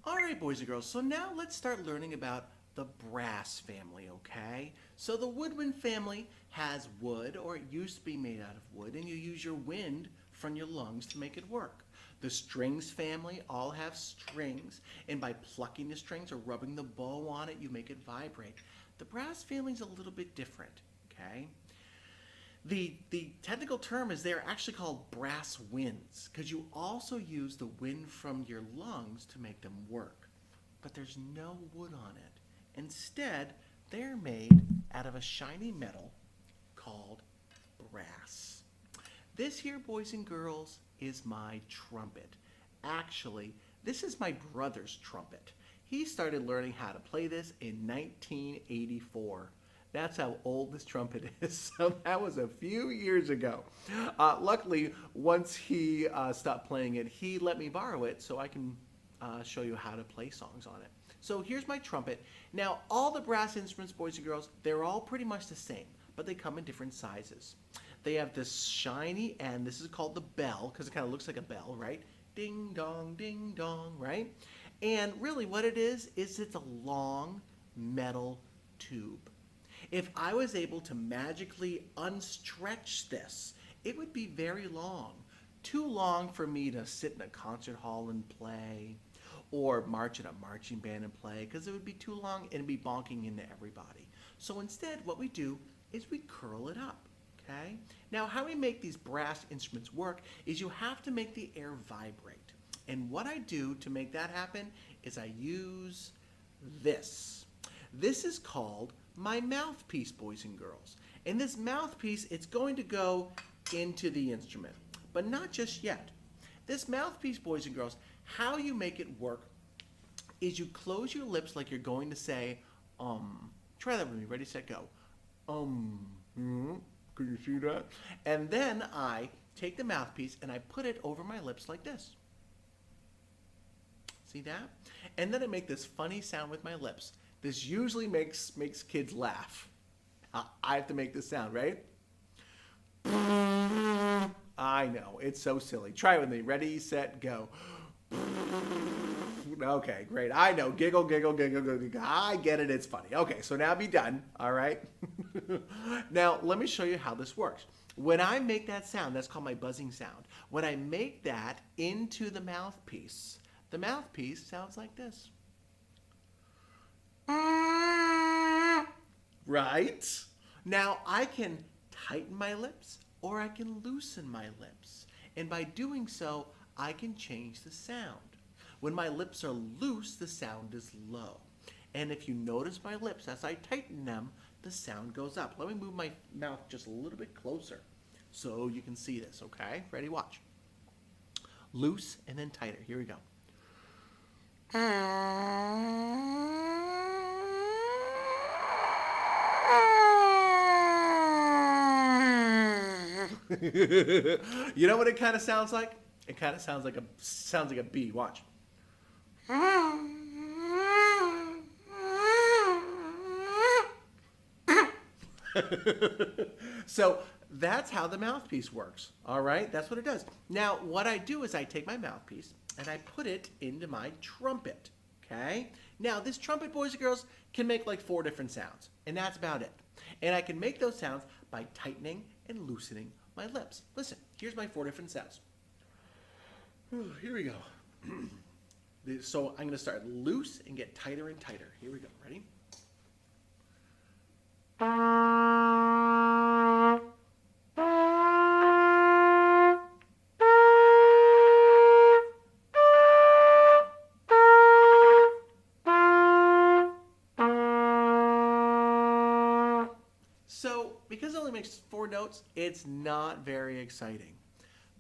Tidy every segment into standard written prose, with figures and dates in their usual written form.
All right, boys and girls, so now let's start learning about the brass family, okay? So the woodwind family has wood, or it used to be made out of wood, and you use your wind from your lungs to make it work. The strings family all have strings, and by plucking the strings or rubbing the bow on it, you make it vibrate. The brass family is a little bit different, okay? The technical term is they're actually called brass winds because you also use the wind from your lungs to make them work. But there's no wood on it. Instead, they're made out of a shiny metal called brass. This here, boys and girls, is my trumpet. Actually, this is my brother's trumpet. He started learning how to play this in 1984. That's how old this trumpet is. So that was a few years ago. Luckily, once he stopped playing it, he let me borrow it so I can show you how to play songs on it. So here's my trumpet. Now, all the brass instruments, boys and girls, they're all pretty much the same, but they come in different sizes. They have this shiny end. This is called the bell because it kind of looks like a bell, right? Ding dong, right? And really what it is it's a long metal tube. If I was able to magically unstretch this, it would be very long. Too long for me to sit in a concert hall and play, or march in a marching band and play, because it would be too long and it'd be bonking into everybody. So instead, what we do is we curl it up, okay? Now, how we make these brass instruments work is you have to make the air vibrate. And what I do to make that happen is I use this. This is called my mouthpiece, boys and girls. And this mouthpiece, it's going to go into the instrument, but not just yet. This mouthpiece, boys and girls, how you make it work is you close your lips like you're going to say, Try that with me. Ready, set, go. Can you see that? And then I take the mouthpiece and I put it over my lips like this. See that? And then I make this funny sound with my lips. This usually makes kids laugh. I have to make this sound, right? I know, it's so silly. Try it with me. Ready, set, go. Okay, great. I know, giggle, giggle, giggle, giggle. I get it, it's funny. Okay, so now be done, all right? Now, let me show you how this works. When I make that sound, that's called my buzzing sound. When I make that into the mouthpiece sounds like this. Right? Now I can tighten my lips or I can loosen my lips. And by doing so, I can change the sound. When my lips are loose, the sound is low. And if you notice my lips, as I tighten them, the sound goes up. Let me move my mouth just a little bit closer so you can see this, okay? Ready? Watch. Loose and then tighter. Here we go. You know what it kind of sounds like? It kind of sounds like a bee. Watch. So that's how the mouthpiece works. All right, that's what it does. Now, what I do is I take my mouthpiece and I put it into my trumpet. Okay. Now, this trumpet, boys and girls, can make like 4 different sounds, and that's about it. And I can make those sounds by tightening and loosening my lips. Listen, here's my 4 different sounds. Here we go. So I'm going to start loose and get tighter and tighter. Here we go. Ready? So, because it only makes 4 notes, it's not very exciting.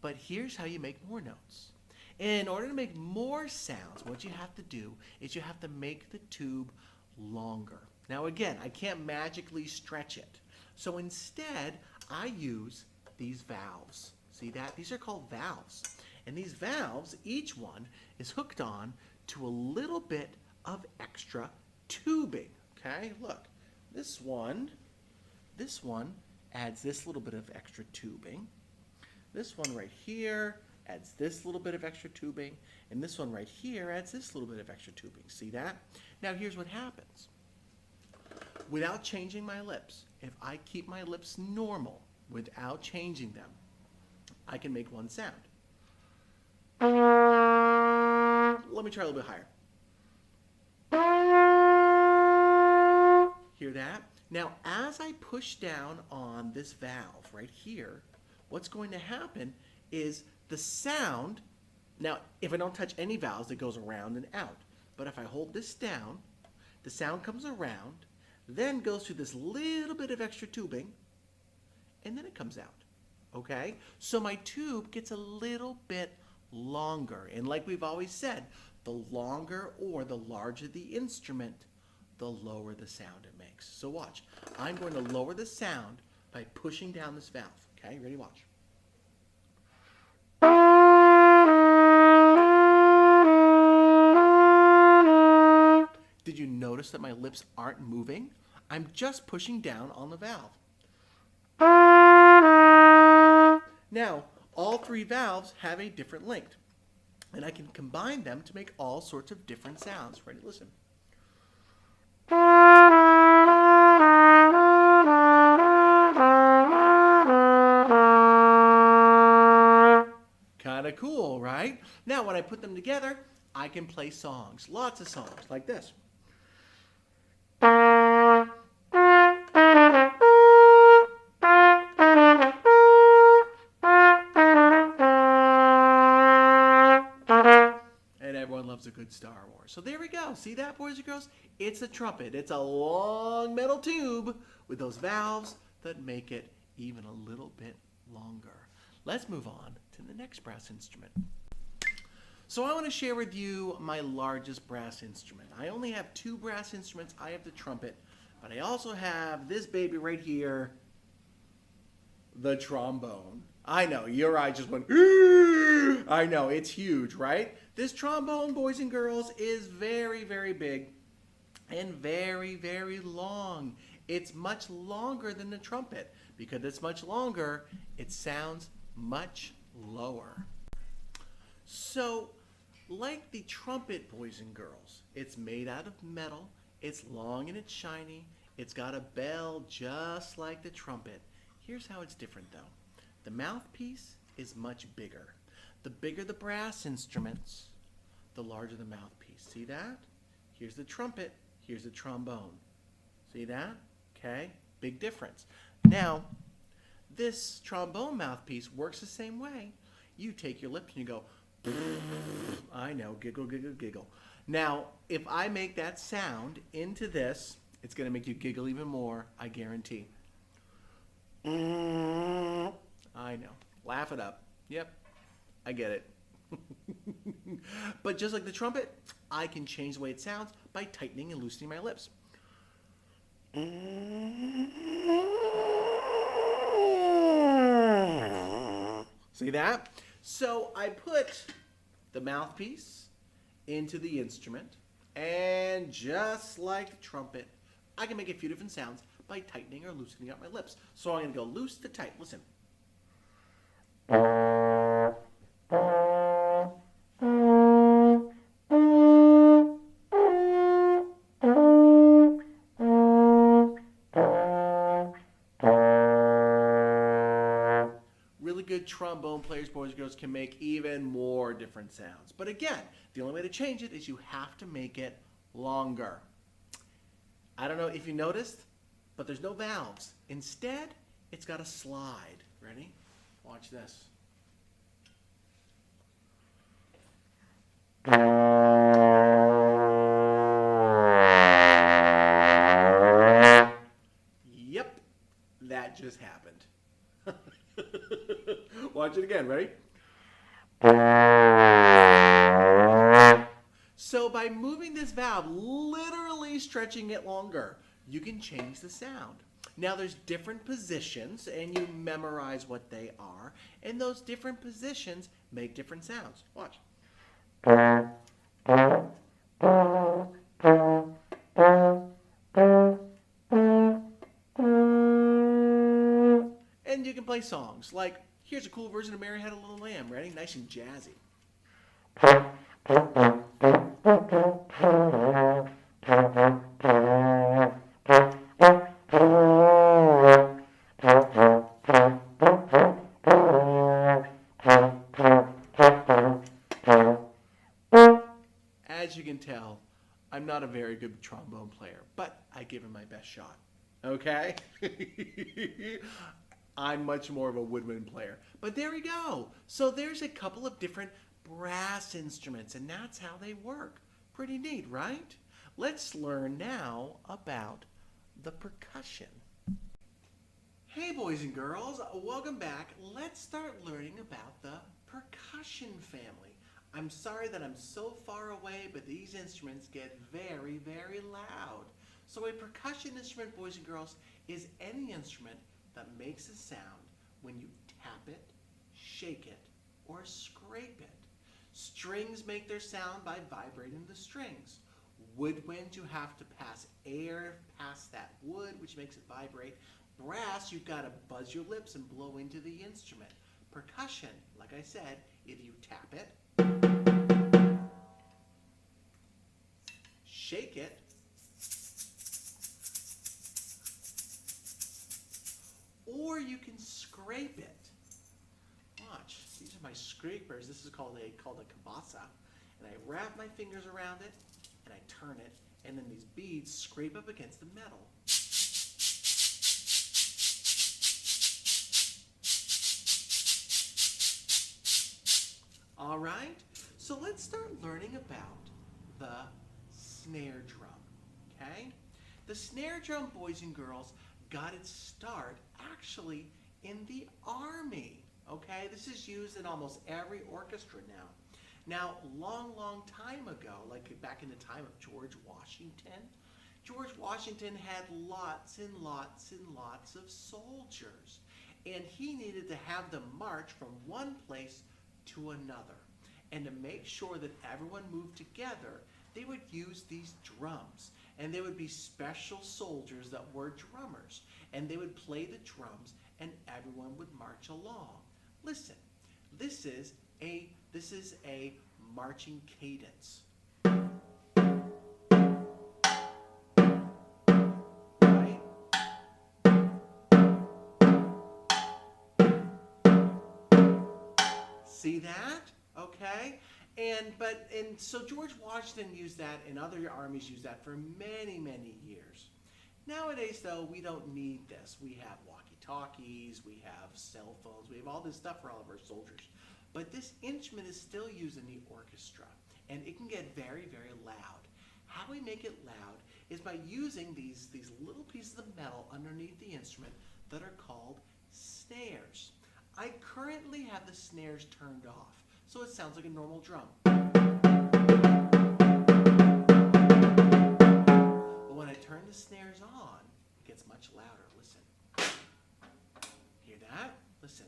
But here's how you make more notes. In order to make more sounds, what you have to do is you have to make the tube longer. Now again, I can't magically stretch it. So instead, I use these valves. See that? These are called valves. And these valves, each one is hooked on to a little bit of extra tubing. Okay, look, this one adds this little bit of extra tubing. This one right here adds this little bit of extra tubing, and this one right here adds this little bit of extra tubing. See that? Now here's what happens. Without changing my lips, if I keep my lips normal without changing them, I can make one sound. Let me try a little bit higher. Hear that? Now, as I push down on this valve right here, what's going to happen is the sound, now, if I don't touch any valves, it goes around and out. But if I hold this down, the sound comes around, then goes through this little bit of extra tubing, and then it comes out. Okay? So my tube gets a little bit longer. And like we've always said, the longer or the larger the instrument, the lower the sound it makes. So watch. I'm going to lower the sound by pushing down this valve. Okay, ready? Watch. Did you notice that my lips aren't moving? I'm just pushing down on the valve. Now, all three valves have a different length, and I can combine them to make all sorts of different sounds. Ready? Listen. Kind of cool, right? Now, when I put them together, I can play songs, lots of songs, like this. And everyone loves a good Star Wars. So there we go. See that, boys and girls? It's a trumpet. It's a long metal tube with those valves that make it even a little bit longer. Let's move on to the next brass instrument. So I want to share with you my largest brass instrument. I only have two brass instruments. I have the trumpet, but I also have this baby right here, the trombone. I know, your eye just went, "Ooh!" I know, it's huge, right? This trombone, boys and girls, is very, very big and very, very long. It's much longer than the trumpet. Because it's much longer, it sounds much lower. So, like the trumpet, boys and girls, it's made out of metal, it's long and it's shiny, it's got a bell just like the trumpet. Here's how it's different though. The mouthpiece is much bigger. The bigger the brass instruments, the larger the mouthpiece. See that? Here's the trumpet, here's the trombone. See that? Okay, big difference. Now, this trombone mouthpiece works the same way. You take your lips and you go, I know, giggle, giggle, giggle. Now, if I make that sound into this, it's going to make you giggle even more, I guarantee. I know. Laugh it up. Yep, I get it. But just like the trumpet, I can change the way it sounds by tightening and loosening my lips. See that? So I put the mouthpiece into the instrument, and just like the trumpet, I can make a few different sounds by tightening or loosening up my lips. So I'm going to go loose to tight. Listen. Really good trombone players, boys and girls, can make even more different sounds. But again, the only way to change it is you have to make it longer. I don't know if you noticed, but there's no valves. Instead, it's got a slide. Ready? Watch this. Yep, that just happened. Watch it again, ready? So by moving this valve, literally stretching it longer, you can change the sound. Now there's different positions, and you memorize what they are, and those different positions make different sounds. Watch. And you can play songs like Here's a cool version of Mary Had a Little Lamb. Ready? Nice and jazzy. As you can tell, I'm not a very good trombone player, but I give it my best shot. Okay? I'm much more of a woodwind player. But there we go. So there's a couple of different brass instruments, and that's how they work. Pretty neat, right? Let's learn now about the percussion. Hey boys and girls, welcome back. Let's start learning about the percussion family. I'm sorry that I'm so far away, but these instruments get very, very loud. So a percussion instrument, boys and girls, is any instrument that makes a sound when you tap it, shake it, or scrape it. Strings make their sound by vibrating the strings. Woodwind, you have to pass air past that wood, which makes it vibrate. Brass, you've got to buzz your lips and blow into the instrument. Percussion, like I said, if you tap it, shake it, or you can scrape it. Watch, these are my scrapers. This is called a kibasa. And I wrap my fingers around it, and I turn it, and then these beads scrape up against the metal. All right, so let's start learning about the snare drum, okay? The snare drum, boys and girls, got its start actually in the Army, okay? This is used in almost every orchestra now. Now, long time ago, like back in the time of George Washington had lots and lots and lots of soldiers, and he needed to have them march from one place to another. And to make sure that everyone moved together, they would use these drums. And there would be special soldiers that were drummers. And they would play the drums and everyone would march along. Listen, this is a marching cadence. Right? See that? Okay? And so George Washington used that, and other armies used that for many, many years. Nowadays, though, we don't need this. We have walkie-talkies, we have cell phones, we have all this stuff for all of our soldiers. But this instrument is still used in the orchestra, and it can get very, very loud. How we make it loud is by using these little pieces of metal underneath the instrument that are called snares. I currently have the snares turned off, so it sounds like a normal drum. But when I turn the snares on, it gets much louder. Listen. Hear that? Listen.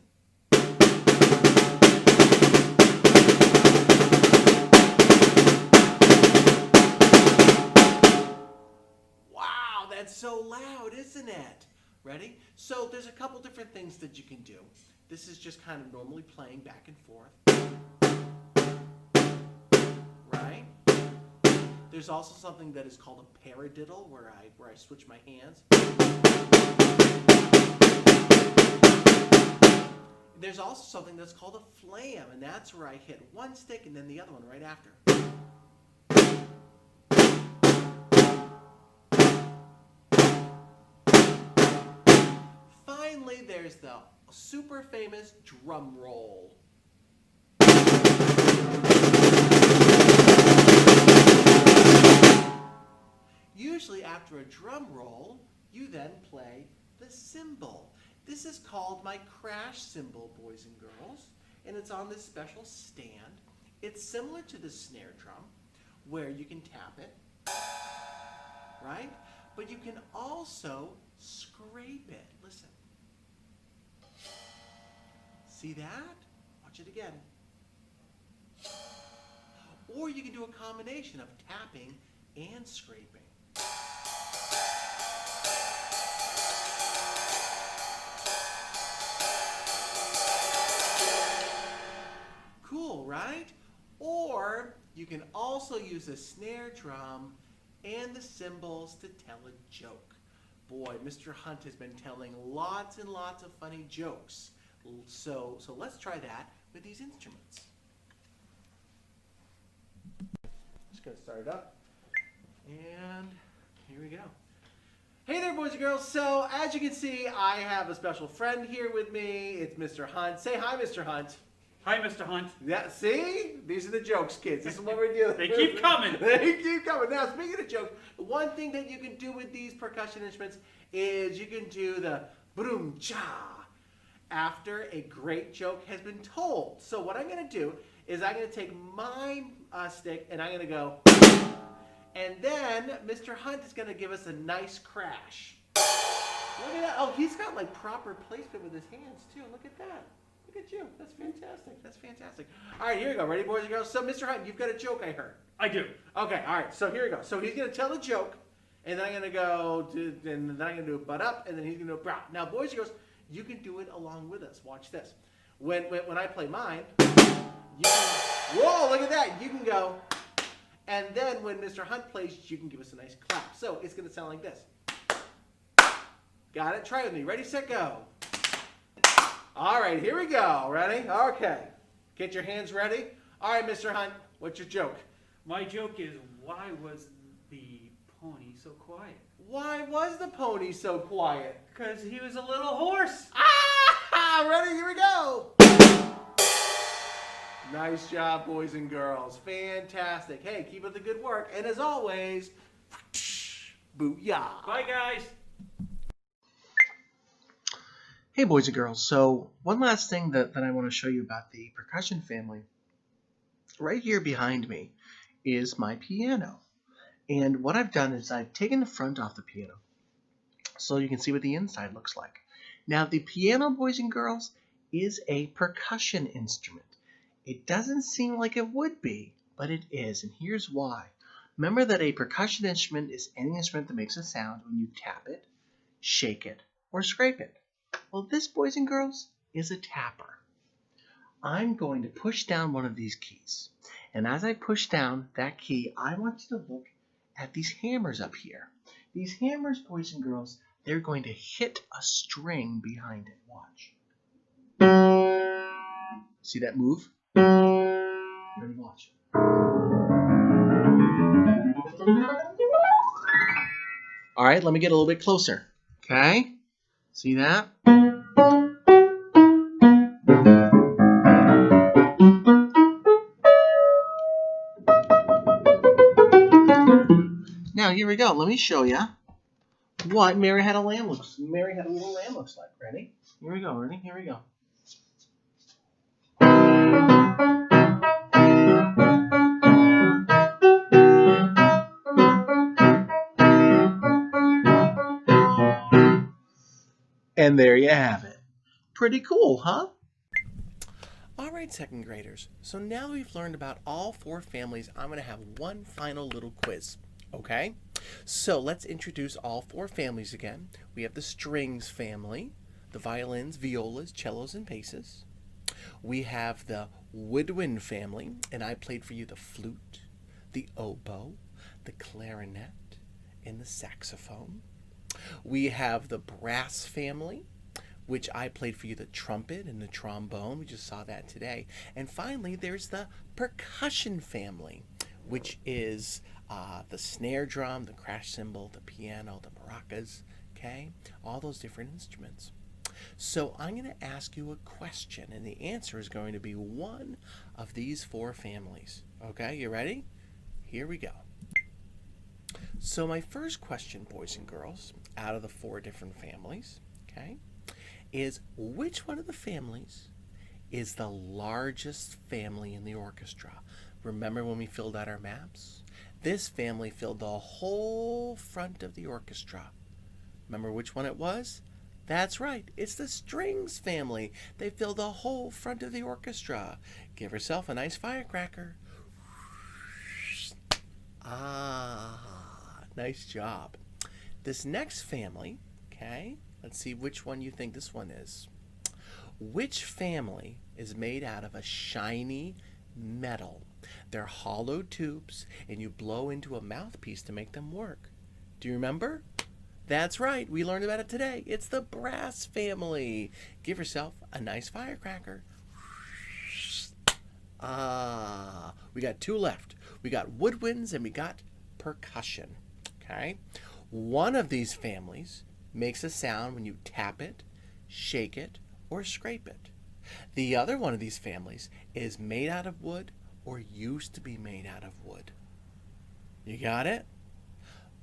Wow, that's so loud, isn't it? Ready? So there's a couple different things that you can do. This is just kind of normally playing back and forth. Right? There's also something that is called a paradiddle, where I switch my hands. There's also something that's called a flam, and that's where I hit one stick and then the other one right after. Finally, there's the super famous drum roll. Usually after a drum roll, you then play the cymbal. This is called my crash cymbal, boys and girls, and it's on this special stand. It's similar to the snare drum, where you can tap it, right? But you can also scrape it. Listen. See that? Watch it again. Or you can do a combination of tapping and scraping. cool, right? Or you can also use a snare drum and the cymbals to tell a joke. Boy, Mr. Hunt has been telling lots and lots of funny jokes. So let's try that with these instruments. Just gonna start it up. And here we go. Hey there, boys and girls. So as you can see, I have a special friend here with me. It's Mr. Hunt. Say hi, Mr. Hunt. Hi, Mr. Hunt. Yeah, see? These are the jokes, kids. This is what we're doing. They keep coming. They keep coming. Now, speaking of jokes, one thing that you can do with these percussion instruments is you can do the boom cha after a great joke has been told. So what I'm going to do is I'm going to take my stick and I'm going to go, and then Mr. Hunt is going to give us a nice crash. Look at that. Oh, he's got like proper placement with his hands too. Look at that. Look at you. That's fantastic. That's fantastic. All right, here we go. Ready, boys and girls? So, Mr. Hunt, you've got a joke, I heard. I do. Okay, all right. So here we go. So he's going to tell a joke, and then I'm going to go, and then I'm going to do a butt up, and then he's going to do a brow. Now, boys and girls, you can do it along with us. Watch this. When I play mine, you can, whoa, look at that. You can go, and then when Mr. Hunt plays, you can give us a nice clap. So it's going to sound like this. Got it? Try with me. Ready, set, go. All right, here we go. Ready? Okay. Get your hands ready. All right, Mr. Hunt, what's your joke? My joke is, why was the pony so quiet? Why was the pony so quiet? Because he was a little horse. Ah! Ready? Here we go. Nice job, boys and girls. Fantastic. Hey, keep up the good work. And as always, booyah. Bye, guys. Hey, boys and girls. So one last thing that I want to show you about the percussion family. Right here behind me is my piano. And what I've done is I've taken the front off the piano so you can see what the inside looks like. Now, the piano, boys and girls, is a percussion instrument. It doesn't seem like it would be, but it is, and here's why. Remember that a percussion instrument is any instrument that makes a sound when you tap it, shake it, or scrape it. Well, this, boys and girls, is a tapper. I'm going to push down one of these keys. And as I push down that key, I want you to look at these hammers up here. These hammers, boys and girls, they're going to hit a string behind it. Watch. See that move? Ready, watch. All right, let me get a little bit closer. Okay? See that? Now here we go. Let me show you what Mary Had a Little Lamb looks like. Ready? Here we go. Ready? Here we go. And there you have it. Pretty cool, huh? All right, second graders. So now that we've learned about all four families, I'm going to have one final little quiz. Okay? So let's introduce all four families again. We have the strings family, the violins, violas, cellos, and basses. We have the woodwind family, and I played for you the flute, the oboe, the clarinet, and the saxophone. We have the brass family, which I played for you the trumpet and the trombone. We just saw that today. And finally, there's the percussion family, which is the snare drum, the crash cymbal, the piano, the maracas, okay? All those different instruments. So I'm going to ask you a question, and the answer is going to be one of these four families. Okay, you ready? Here we go. So my first question, boys and girls, out of the four different families, okay, is which one of the families is the largest family in the orchestra? Remember when we filled out our maps? This family filled the whole front of the orchestra. Remember which one it was? That's right, it's the strings family. They fill the whole front of the orchestra. Give yourself a nice firecracker. Ah, nice job. This next family, okay, let's see which one you think this one is. Which family is made out of a shiny metal. They're hollow tubes, and you blow into a mouthpiece to make them work. Do you remember? That's right, we learned about it today. It's the brass family. Give yourself a nice firecracker. We got two left. We got woodwinds and we got percussion. Okay? One of these families makes a sound when you tap it, shake it, or scrape it. The other one of these families is made out of wood or used to be made out of wood. You got it?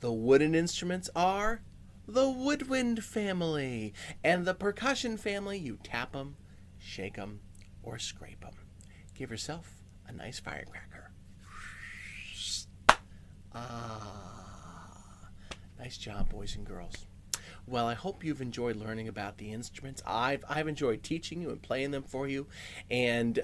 The wooden instruments are the woodwind family, and the percussion family, you tap them, shake them, or scrape them. Give yourself a nice firecracker. Nice job, boys and girls. Well, I hope you've enjoyed learning about the instruments. I've enjoyed teaching you and playing them for you, and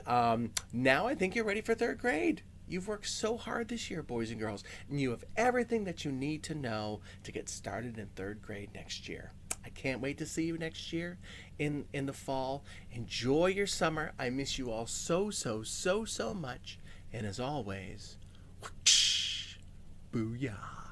now I think you're ready for third grade. You've worked so hard this year, boys and girls, and you have everything that you need to know to get started in third grade next year. I can't wait to see you next year in the fall. Enjoy your summer. I miss you all so much. And as always, Booyah.